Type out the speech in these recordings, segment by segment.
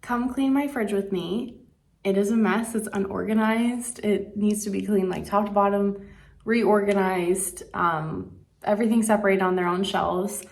Come clean my fridge with me. It is a mess. It's unorganized. It needs to be cleaned like top to bottom, reorganized, everything separated on their own shelves.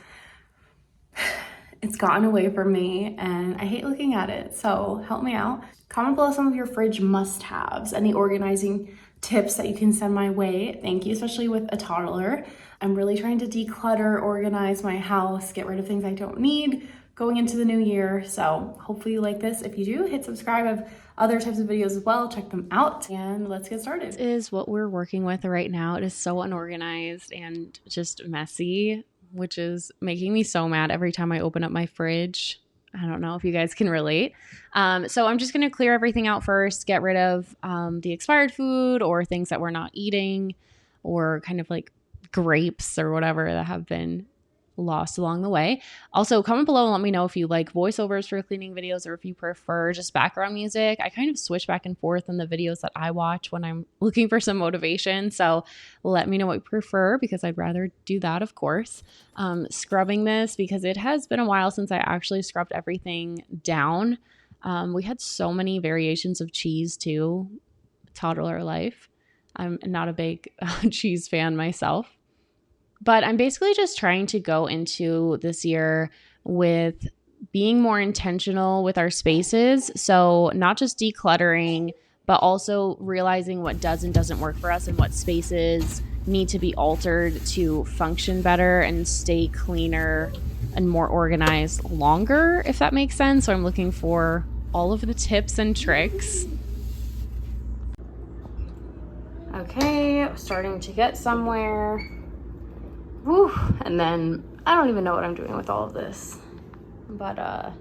It's gotten away from me and I hate looking at it, so help me out. Comment below some of your fridge must-haves, any organizing tips that you can send my way. Thank you, especially with a toddler. I'm really trying to declutter, organize my house, get rid of things I don't need going into the new year. So hopefully you like this. If you do, hit subscribe. I have other types of videos as well. Check them out and let's get started. This is what we're working with right now. It is so unorganized and just messy, which is making me so mad every time I open up my fridge. I don't know if you guys can relate. So I'm just going to clear everything out first, get rid of the expired food or things that we're not eating, or kind of like grapes or whatever that have been lost along the way. Also, comment below and let me know if you like voiceovers for cleaning videos or if you prefer just background music. I kind of switch back and forth in the videos that I watch when I'm looking for some motivation. So let me know what you prefer, because I'd rather do that, of course. Scrubbing this because it has been a while since I actually scrubbed everything down. We had so many variations of cheese too, toddler life. I'm not a big cheese fan myself. But I'm basically just trying to go into this year with being more intentional with our spaces. So not just decluttering, but also realizing what does and doesn't work for us and what spaces need to be altered to function better and stay cleaner and more organized longer, if that makes sense. So I'm looking for all of the tips and tricks. Okay, starting to get somewhere. Whew. And then I don't even know what I'm doing with all of this, but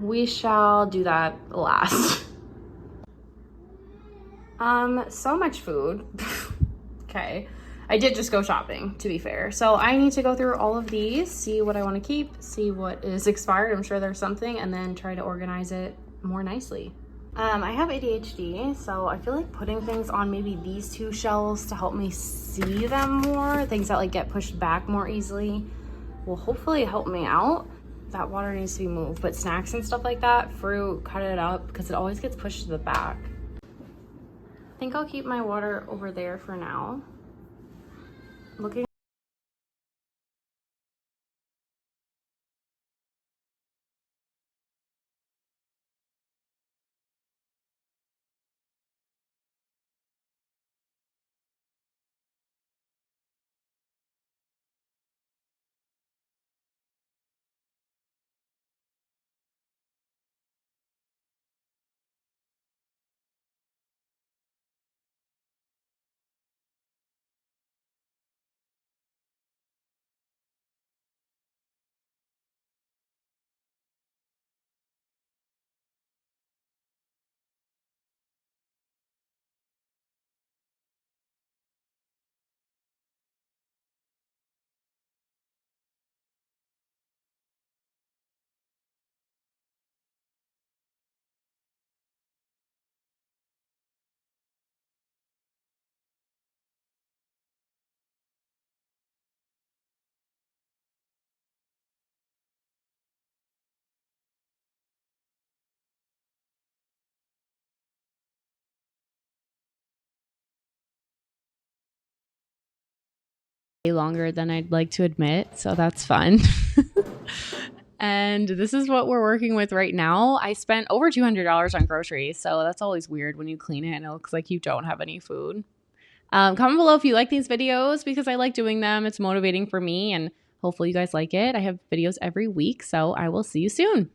we shall do that last. So much food. Okay, I did just go shopping, to be fair, so I need to go through all of these, see what I want to keep, see what is expired, I'm sure there's something, and then try to organize it more nicely. I have ADHD, so I feel like putting things on maybe these two shelves to help me see them more, things that like get pushed back more easily, will hopefully help me out. That water needs to be moved, but snacks and stuff like that, fruit, cut it up because it always gets pushed to the back. I think I'll keep my water over there for now. Looking longer than I'd like to admit, so that's fun. And this is what we're working with right now. I spent over $200 on groceries, so that's always weird when you clean it and it looks like you don't have any food. Comment below if you like these videos, because I like doing them. It's motivating for me, and hopefully you guys like it. I have videos every week, so I will see you soon.